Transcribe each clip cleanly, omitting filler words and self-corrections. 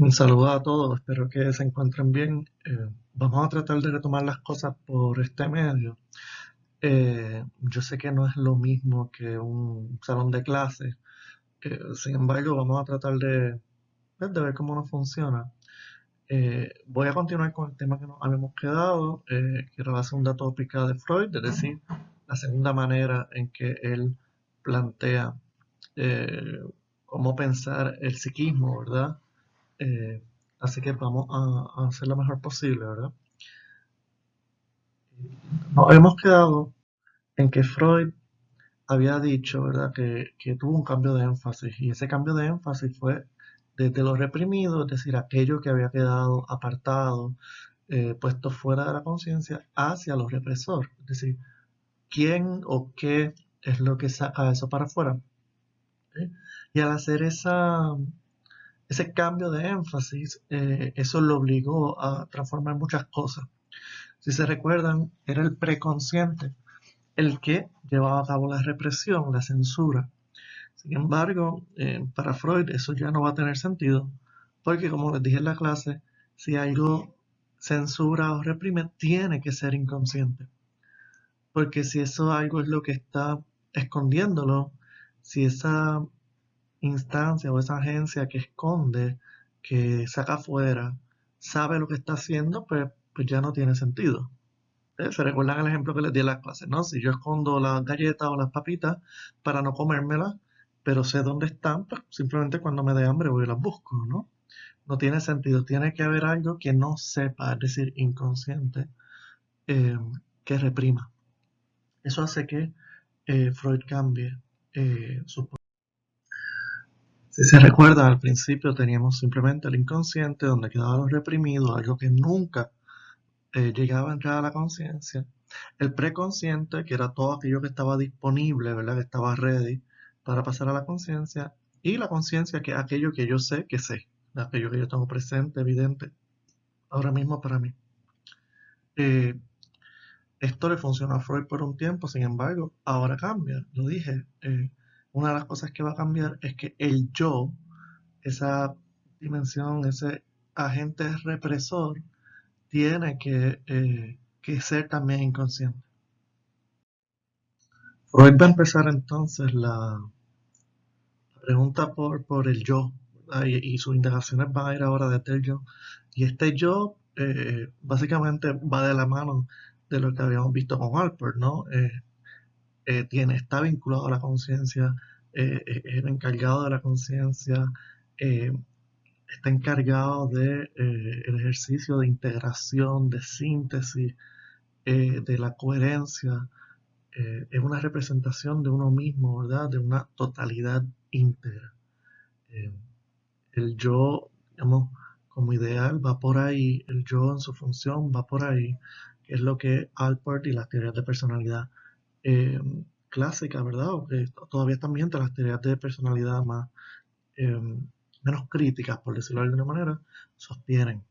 Un saludo a todos, espero que se encuentren bien. Vamos a tratar de retomar las cosas por este medio. Yo sé que no es lo mismo que un salón de clases, sin embargo, vamos a tratar de ver cómo nos funciona. Voy a continuar con el tema que nos habíamos quedado, que era la segunda tópica de Freud, es decir, la segunda manera en que él plantea eh, cómo pensar el psiquismo, ¿verdad? Eh, Así que vamos a hacer lo mejor posible, ¿verdad? Nos hemos quedado en que Freud había dicho, ¿verdad?, que tuvo un cambio de énfasis y ese cambio de énfasis fue desde lo reprimido, es decir, aquello que había quedado apartado, puesto fuera de la conciencia, hacia lo represor, es decir, quién o qué es lo que saca eso para afuera. ¿Sí? Y al hacer ese cambio de énfasis, eso lo obligó a transformar muchas cosas. Si se recuerdan, era el preconsciente el que llevaba a cabo la represión, la censura. Sin embargo, para Freud eso ya no va a tener sentido, porque como les dije en la clase, si algo censura o reprime, tiene que ser inconsciente. Porque si eso algo es lo que está escondiéndolo, si esa instancia o esa agencia que esconde, que saca afuera, sabe lo que está haciendo, pues ya no tiene sentido. Se recuerdan el ejemplo que les di en las clases, ¿no? Si yo escondo las galletas o las papitas para no comérmelas, pero sé dónde están, pues simplemente cuando me dé hambre voy y las busco, ¿no? No tiene sentido. Tiene que haber algo que no sepa, es decir, inconsciente, eh, que reprima. Eso hace que Freud cambie su... Si se recuerda, al principio teníamos simplemente el inconsciente donde quedaba lo reprimido, algo que nunca llegaba a entrar a la conciencia. El preconsciente, que era todo aquello que estaba disponible, ¿verdad? Que estaba ready para pasar a la conciencia. Y la conciencia, que es aquello que yo sé que sé, aquello que yo tengo presente, evidente, ahora mismo para mí. Eh, Esto le funcionó a Freud por un tiempo, sin embargo, ahora cambia. Lo dije, una de las cosas que va a cambiar es que el yo, esa dimensión, ese agente represor, tiene que ser también inconsciente. Freud va a empezar entonces la pregunta por el yo, ¿verdad? Y sus indagaciones van a ir ahora desde el yo. Y este yo básicamente va de la mano de lo que habíamos visto con Alpert, ¿no? Está vinculado a la conciencia, es el encargado de la conciencia, eh, está encargado de el ejercicio de integración, de síntesis, de la coherencia, es una representación de uno mismo, ¿verdad? De una totalidad íntegra. Eh, el yo, digamos, como ideal va por ahí, el yo en su función va por ahí, que es lo que Alpert y las teorías de personalidad eh, clásicas, ¿verdad? O que todavía también de las teorías de personalidad más, eh, menos críticas, por decirlo de alguna manera, sostienen.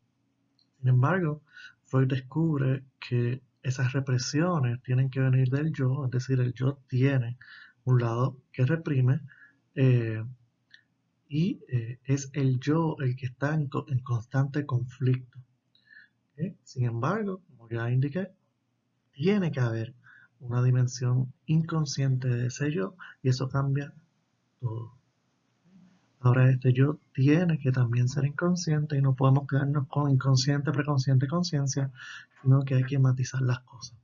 Sin embargo, Freud descubre que esas represiones tienen que venir del yo, es decir, el yo tiene un lado que reprime eh, y es el yo el que está en constante conflicto. ¿Ok? Sin embargo, como ya indiqué, tiene que haber una dimensión inconsciente de ese yo y eso cambia todo. Ahora este yo tiene que también ser inconsciente y no podemos quedarnos con inconsciente, preconsciente, conciencia, sino que hay que matizar las cosas.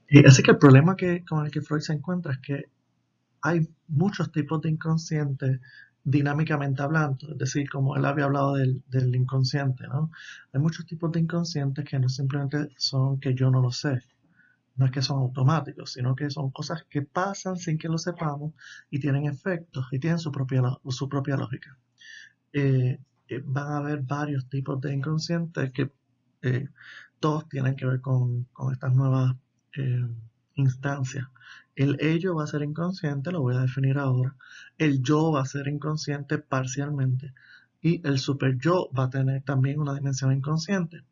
Y así que el problema con el que Freud se encuentra es que hay muchos tipos de inconsciente dinámicamente hablando, es decir, como él había hablado del inconsciente, ¿no? Hay muchos tipos de inconscientes que no simplemente son que yo no lo sé, no es que son automáticos, sino que son cosas que pasan sin que lo sepamos y tienen efectos y tienen su propia lógica. eh, Van a haber varios tipos de inconscientes que eh, todos tienen que ver con estas nuevas eh, instancias. El ello va a ser inconsciente, lo voy a definir ahora. El yo va a ser inconsciente parcialmente. Y el super yo va a tener también una dimensión inconsciente.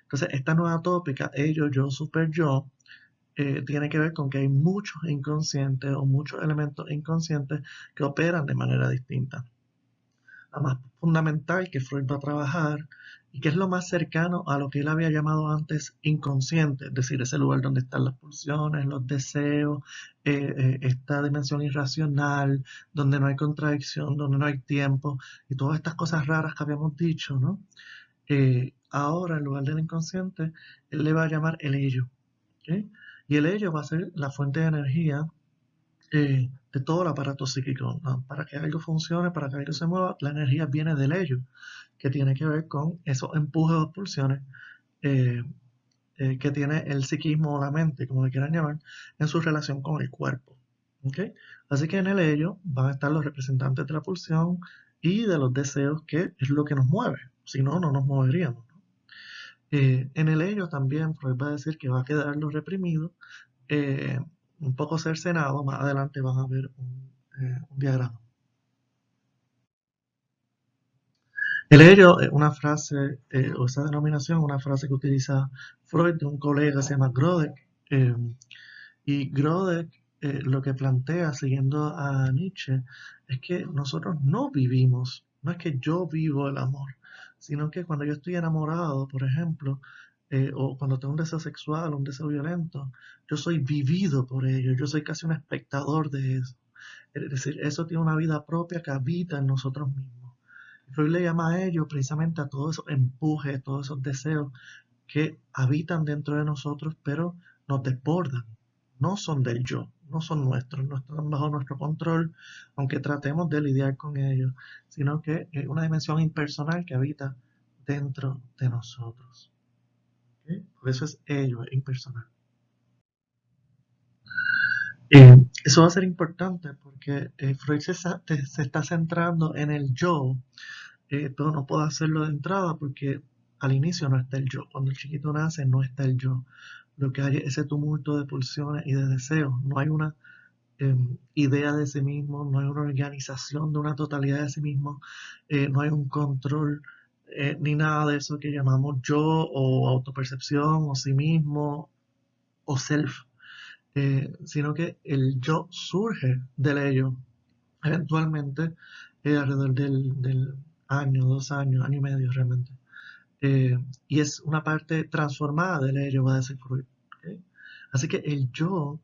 Entonces, esta nueva tópica, ello, yo, super yo, tiene que ver con que hay muchos inconscientes o muchos elementos inconscientes que operan de manera distinta. la más fundamental que Freud va a trabajar y que es lo más cercano a lo que él había llamado antes inconsciente, es decir, ese lugar donde están las pulsiones, los deseos, esta dimensión irracional, donde no hay contradicción, donde no hay tiempo y todas estas cosas raras que habíamos dicho, ¿no? Ahora, en lugar del inconsciente, él le va a llamar el ello, ¿ok? Y el ello va a ser la fuente de energía de todo el aparato psíquico, ¿no? Para que algo funcione, para que algo se mueva, la energía viene del ello, que tiene que ver con esos empujes o pulsiones eh, que tiene el psiquismo o la mente, como le quieran llamar, en su relación con el cuerpo. ¿Okay? Así que en el ello van a estar los representantes de la pulsión y de los deseos, que es lo que nos mueve. Si no, no nos moveríamos. ¿No? En el ello también Freud va a decir que va a quedar lo reprimido, eh, un poco cercenado. Más adelante van a ver un diagrama. El ello es una frase, o esa denominación, una frase que utiliza Freud de un colega que se llama Grodek. Y Grodek lo que plantea, siguiendo a Nietzsche, es que nosotros no vivimos, no es que yo vivo el amor, sino que cuando yo estoy enamorado, por ejemplo, o cuando tengo un deseo sexual, un deseo violento, yo soy vivido por ello, yo soy casi un espectador de eso. Es decir, eso tiene una vida propia que habita en nosotros mismos. Freud le llama a ello precisamente a todos esos empujes, todos esos deseos que habitan dentro de nosotros, pero nos desbordan. No son del yo, no son nuestros, no están bajo nuestro control, aunque tratemos de lidiar con ellos, sino que es una dimensión impersonal que habita dentro de nosotros. ¿Okay? Por eso es ello, es impersonal. Eso va a ser importante porque Freud se está centrando en el yo, pero no puedo hacerlo de entrada porque al inicio no está el yo. Cuando el chiquito nace no está el yo. Lo que hay es ese tumulto de pulsiones y de deseos. No hay una idea de sí mismo, no hay una organización de una totalidad de sí mismo, no hay un control ni nada de eso que llamamos yo o autopercepción o sí mismo o self, sino que el yo surge del ello eventualmente alrededor del año, 2 años, año y medio realmente. Y es una parte transformada del ello, va a decir Freud. ¿Okay? Así que el yo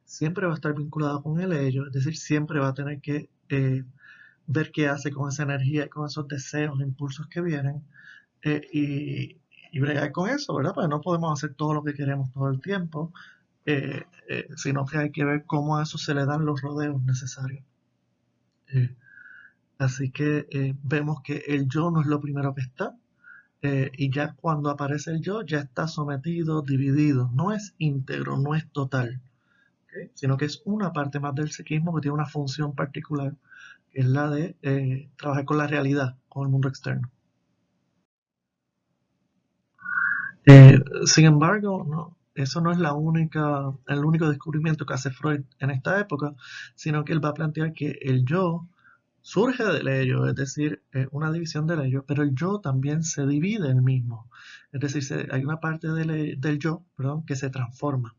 siempre va a estar vinculado con el ello, es decir, siempre va a tener que ver qué hace con esa energía y con esos deseos, impulsos que vienen y bregar con eso, ¿verdad? Porque no podemos hacer todo lo que queremos todo el tiempo, sino que hay que ver cómo a eso se le dan los rodeos necesarios. Eh, Así que vemos que el yo no es lo primero que está, y ya cuando aparece el yo, ya está sometido, dividido, no es íntegro, no es total, ¿okay? Sino que es una parte más del psiquismo que tiene una función particular, que es la de trabajar con la realidad, con el mundo externo. Sin embargo, no, eso no es el único descubrimiento que hace Freud en esta época, sino que él va a plantear que el yo surge del ello, es decir, una división del ello, pero el yo también se divide el mismo. Es decir, hay una parte del yo, perdón, que se transforma.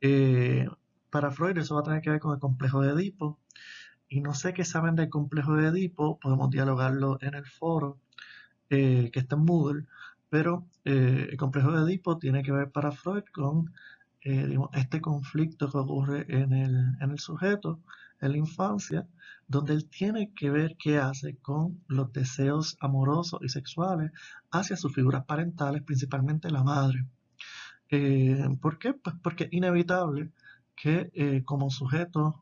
Eh, para Freud eso va a tener que ver con el complejo de Edipo, y no sé qué saben del complejo de Edipo, podemos dialogarlo en el foro que está en Moodle, pero el complejo de Edipo tiene que ver para Freud con digamos, este conflicto que ocurre en el sujeto, en la infancia, donde él tiene que ver qué hace con los deseos amorosos y sexuales hacia sus figuras parentales, principalmente la madre. ¿Por qué? Pues porque es inevitable que como sujetos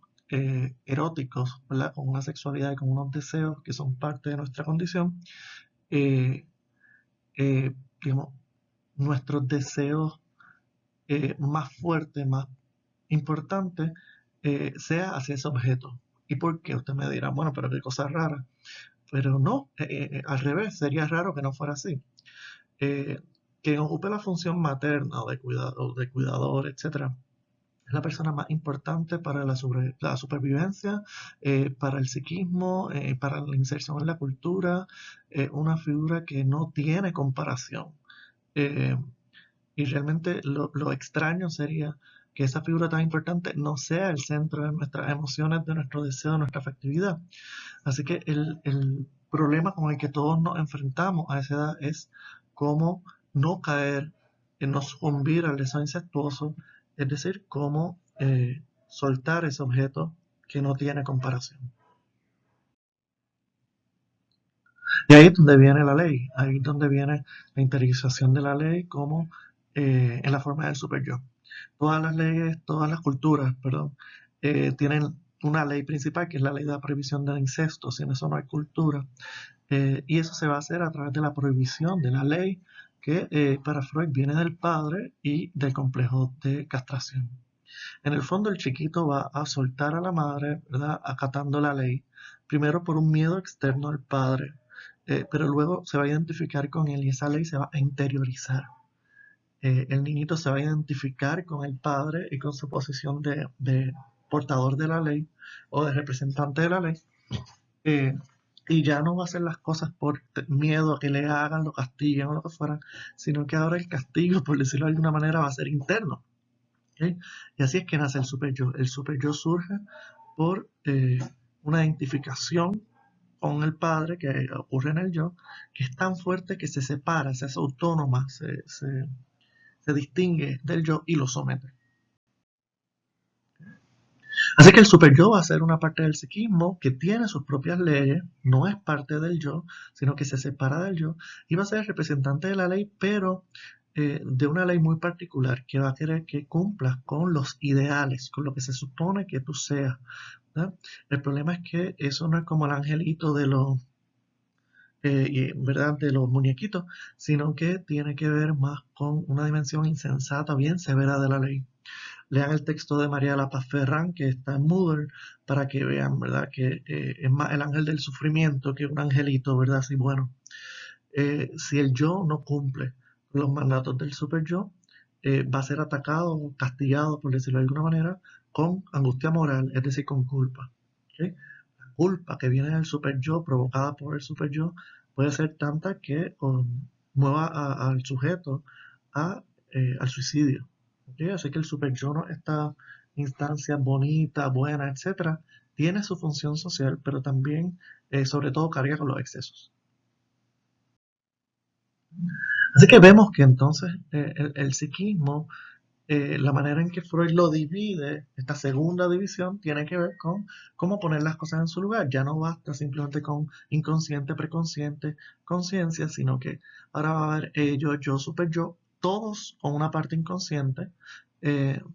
eróticos, ¿verdad? Con una sexualidad y con unos deseos que son parte de nuestra condición, eh, digamos, nuestros deseos más fuertes, más importantes, sea hacia ese objeto. ¿Y por qué? Usted me dirá, bueno, pero qué cosa rara. Pero no, al revés, sería raro que no fuera así. Eh, Quien ocupe la función materna o de cuidado, de cuidador, etcétera, es la persona más importante para la supervivencia, para el psiquismo, para la inserción en la cultura, una figura que no tiene comparación. Eh, y realmente lo extraño sería que esa figura tan importante no sea el centro de nuestras emociones, de nuestro deseo, de nuestra afectividad. Así que problema con el que todos nos enfrentamos a esa edad es cómo no caer, en no sucumbir al deseo incestuoso, es decir, cómo soltar ese objeto que no tiene comparación. Y ahí es donde viene la ley, ahí es donde viene la interiorización de la ley como en la forma del super yo. Todas las leyes, todas las culturas, perdón, tienen una ley principal que es la ley de la prohibición del incesto, sin eso no hay cultura. Y eso se va a hacer a través de la prohibición de la ley que para Freud viene del padre y del complejo de castración. En el fondo el chiquito va a soltar a la madre, ¿verdad? Acatando la ley, primero por un miedo externo al padre, pero luego se va a identificar con él y esa ley se va a interiorizar. El niñito se va a identificar con el padre y con su posición de portador de la ley o de representante de la ley. eh, y ya no va a hacer las cosas por miedo a que le hagan, lo castiguen o lo que fuera, sino que ahora el castigo, por decirlo de alguna manera, va a ser interno. ¿Okay? Y así es que nace el super yo. El super yo surge por una identificación con el padre que ocurre en el yo, que es tan fuerte que se separa, se hace autónoma, se distingue del yo y lo somete. Así que el super yo va a ser una parte del psiquismo que tiene sus propias leyes, no es parte del yo, sino que se separa del yo y va a ser el representante de la ley, pero de una ley muy particular que va a querer que cumplas con los ideales, con lo que se supone que tú seas. ¿Verdad? El problema es que eso no es como el angelito de los, ¿verdad? De los muñequitos, sino que tiene que ver más con una dimensión insensata, bien severa de la ley. Lean el texto de María de la Paz Ferrán, que está en Moodle, para que vean, ¿verdad? Que es más el ángel del sufrimiento que un angelito, ¿verdad? Así, bueno, si el yo no cumple los mandatos del super yo, va a ser atacado o castigado, por decirlo de alguna manera, con angustia moral, es decir, con culpa. ¿Okay? La culpa que viene del super yo, provocada por el super yo, puede ser tanta que mueva al sujeto al suicidio. ¿Okay? Así que el super yo no, esta instancia bonita, buena, etcétera, tiene su función social, pero también, sobre todo, carga con los excesos. Así que vemos que entonces el psiquismo, la manera en que Freud lo divide, esta segunda división, tiene que ver con cómo poner las cosas en su lugar. Ya no basta simplemente con inconsciente, preconsciente, conciencia, sino que ahora va a haber yo, super yo, todos con una parte inconsciente,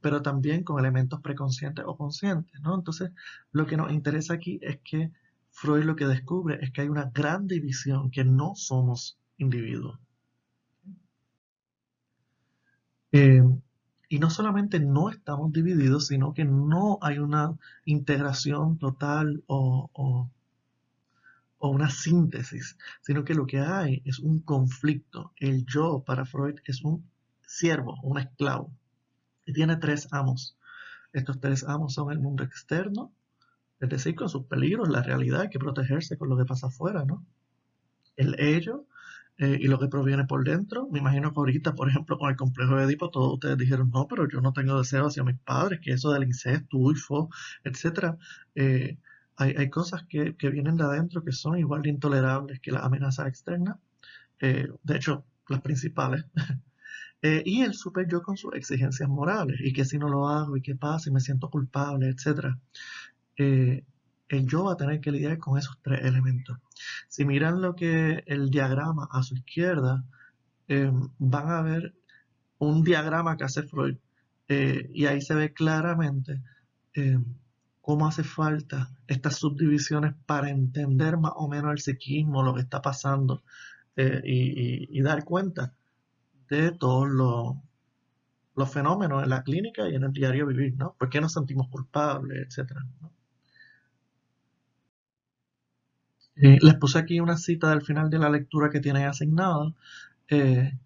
pero también con elementos preconscientes o conscientes, ¿no? Entonces, lo que nos interesa aquí es que Freud lo que descubre es que hay una gran división, que no somos individuos. Eh, y no solamente no estamos divididos, sino que no hay una integración total o una síntesis, sino que lo que hay es un conflicto. El yo para Freud es un siervo, un esclavo, y tiene tres amos. Estos tres amos son el mundo externo, es decir, con sus peligros, la realidad, hay que protegerse con lo que pasa afuera, ¿no? El ello y lo que proviene por dentro. Me imagino que ahorita, por ejemplo, con el complejo de Edipo, todos ustedes dijeron, no, pero yo no tengo deseo hacia mis padres, que eso del incesto, UFO, etcétera. Eh, hay cosas que vienen de adentro que son igual de intolerables que las amenazas externas, de hecho, las principales. Y el super yo con sus exigencias morales, y que si no lo hago, y qué pasa, y me siento culpable, etcétera. eh, el yo va a tener que lidiar con esos tres elementos. Si miran lo que el diagrama a su izquierda, van a ver un diagrama que hace Freud, y ahí se ve claramente eh, cómo hace falta estas subdivisiones para entender más o menos el psiquismo, lo que está pasando, y dar cuenta de todos los fenómenos en la clínica y en el diario vivir, ¿no? ¿Por qué nos sentimos culpables, etcétera? ¿No? Les puse aquí una cita del final de la lectura que tienen asignada, eh,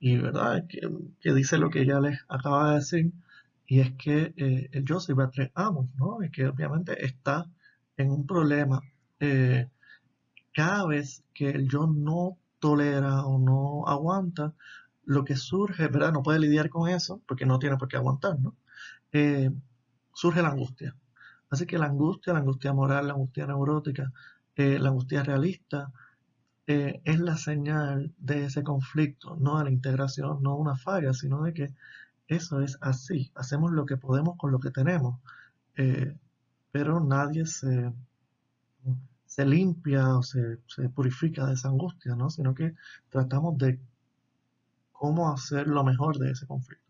y verdad que dice lo que ya les acaba de decir, y es que el yo sirve a tres amos, ¿no? Y que obviamente está en un problema. Cada vez que el yo no tolera o no aguanta, lo que surge, ¿verdad? No puede lidiar con eso, porque no tiene por qué aguantar, ¿no? Eh, surge la angustia. Así que la angustia moral, la angustia neurótica, la angustia realista es la señal de ese conflicto, no a la integración, no una falla, sino de que eso es así, hacemos lo que podemos con lo que tenemos, eh, pero nadie se limpia o se purifica de esa angustia, ¿no? Sino que tratamos de cómo hacer lo mejor de ese conflicto.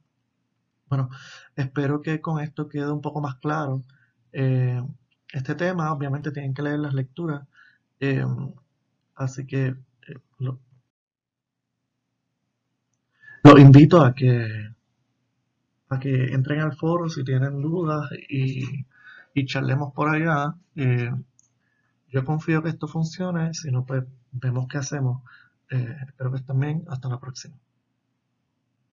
Bueno, espero que con esto quede un poco más claro eh, este tema. Obviamente tienen que leer las lecturas, eh, así que lo, los invito a que entren al foro si tienen dudas y charlemos por allá. Yo confío que esto funcione, si no, pues vemos qué hacemos. Espero que estén bien. Hasta la próxima.